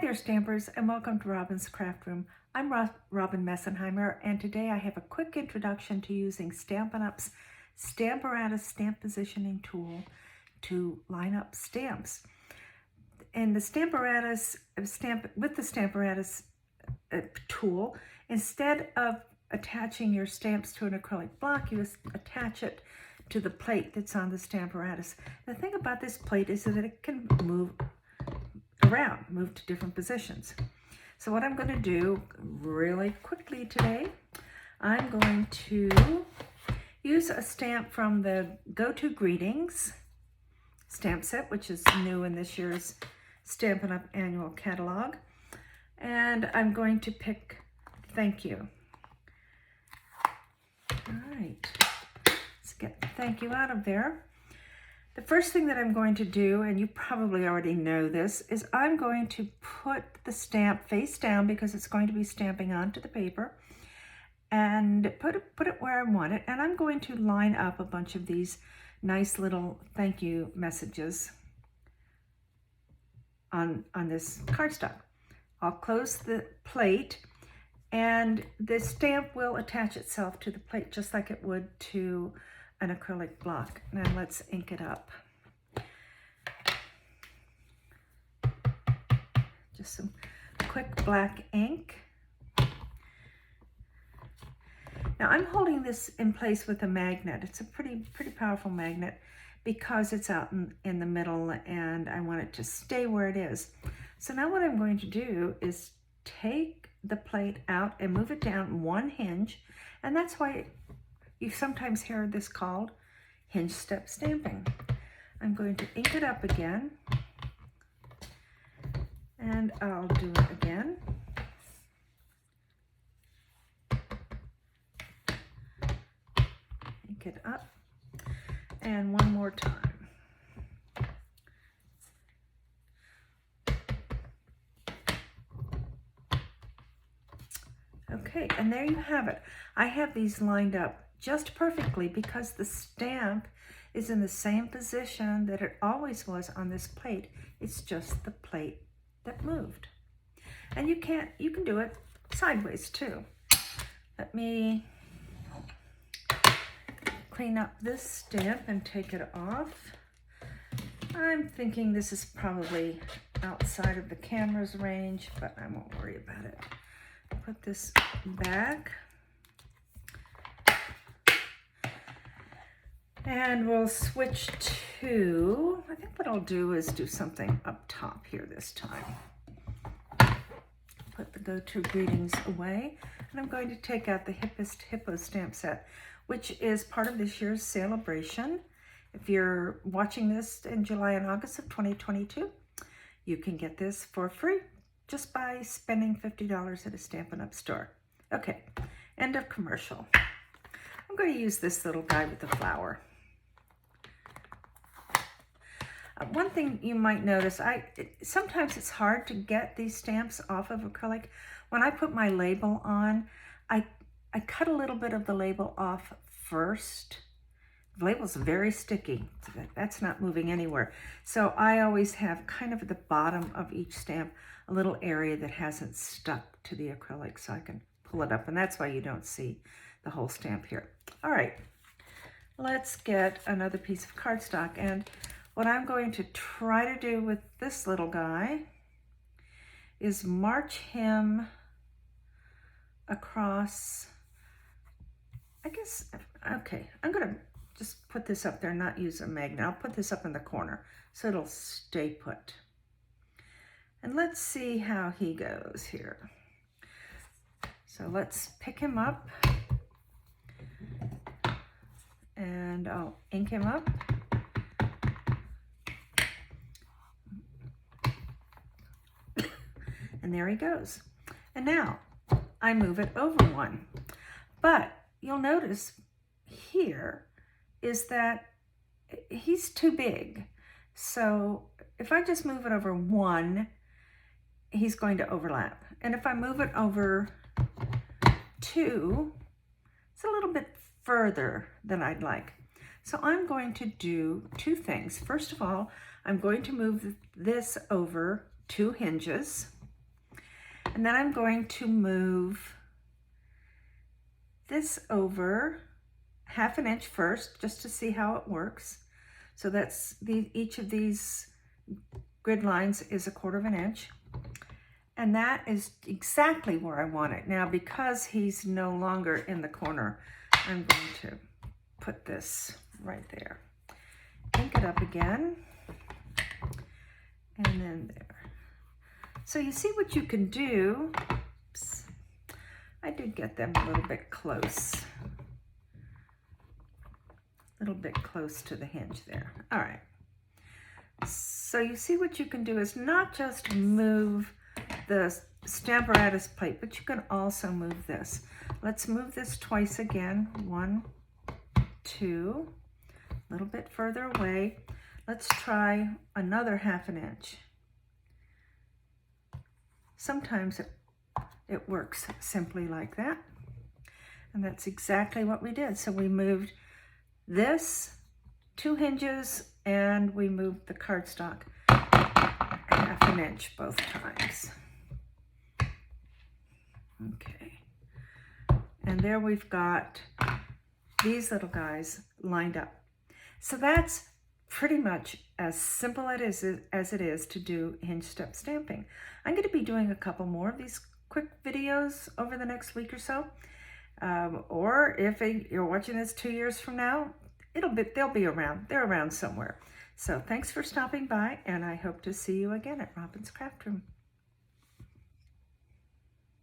there, Stampers, and welcome to Robin's Craft Room. I'm Robin Messenheimer, and today I have a quick introduction to using Stampin' Up's Stamparatus stamp positioning tool to line up stamps. And the Stamparatus tool, instead of attaching your stamps to an acrylic block, you attach it to the plate that's on the Stamparatus. The thing about this plate is that it can move around, move to different positions. So what I'm going to do really quickly today, I'm going to use a stamp from the Go-To Greetings stamp set, which is new in this year's Stampin' Up! Annual Catalog. And I'm going to pick Thank You. All right, let's get Thank You out of there. The first thing that I'm going to do, and you probably already know this, is I'm going to put the stamp face down because it's going to be stamping onto the paper, and put it where I want it, and I'm going to line up a bunch of these nice little thank you messages on this cardstock. I'll close the plate, and the stamp will attach itself to the plate just like it would to an acrylic block. Now let's ink it up. Just some quick black ink. Now I'm holding this in place with a magnet. It's a pretty powerful magnet because it's out in the middle and I want it to stay where it is. So now what I'm going to do is take the plate out and move it down one hinge, and that's why you sometimes hear this called Hinge-Step stamping. I'm going to ink it up again, and I'll do it again. Ink it up, and one more time. Okay, and there you have it. I have these lined up just perfectly because the stamp is in the same position that it always was on this plate. It's just the plate that moved. And you can do it sideways too. Let me clean up this stamp and take it off. I'm thinking this is probably outside of the camera's range, but I won't worry about it. Put this back. And we'll switch to, I think what I'll do is do something up top here this time. Put the Go-To Greetings away, and I'm going to take out the Hippest Hippo stamp set, which is part of this year's celebration. If you're watching this in July and August of 2022, you can get this for free just by spending $50 at a Stampin' Up! Store. Okay, end of commercial. I'm going to use this little guy with the flower. One thing you might notice, sometimes it's hard to get these stamps off of acrylic. When I put my label on, I cut a little bit of the label off first. The label's very sticky. That's not moving anywhere. So I always have kind of at the bottom of each stamp a little area that hasn't stuck to the acrylic so I can pull it up, and that's why you don't see the whole stamp here. All right, let's get another piece of cardstock, and what I'm going to try to do with this little guy is march him across, I guess, okay, I'm gonna just put this up there, not use a magnet. I'll put this up in the corner so it'll stay put. And let's see how he goes here. So let's pick him up, and I'll ink him up. And there he goes. And now I move it over one. But you'll notice here is that he's too big. So if I just move it over one, he's going to overlap. And if I move it over two, it's a little bit further than I'd like. So I'm going to do two things. First of all, I'm going to move this over 2 hinges. And then I'm going to move this over 1/2 inch first, just to see how it works. So that's each of these grid lines is 1/4 inch. And that is exactly where I want it. Now, because he's no longer in the corner, I'm going to put this right there. Ink it up again. And then there. So you see what you can do. Oops. I did get them a little bit close. A little bit close to the hinge there. All right. So you see what you can do is not just move the Stamparatus plate, but you can also move this. Let's move this twice again. 1, 2, a little bit further away. Let's try another 1/2 inch. Sometimes it works simply like that. And that's exactly what we did. So we moved this 2 hinges and we moved the cardstock 1/2 inch both times. Okay. And there we've got these little guys lined up. So that's pretty much as simple as it is to do Hinge-Step stamping. I'm going to be doing a couple more of these quick videos over the next week or so. Or if you're watching this 2 years from now, they'll be around. They're around somewhere. So thanks for stopping by, and I hope to see you again at Robin's Craft Room.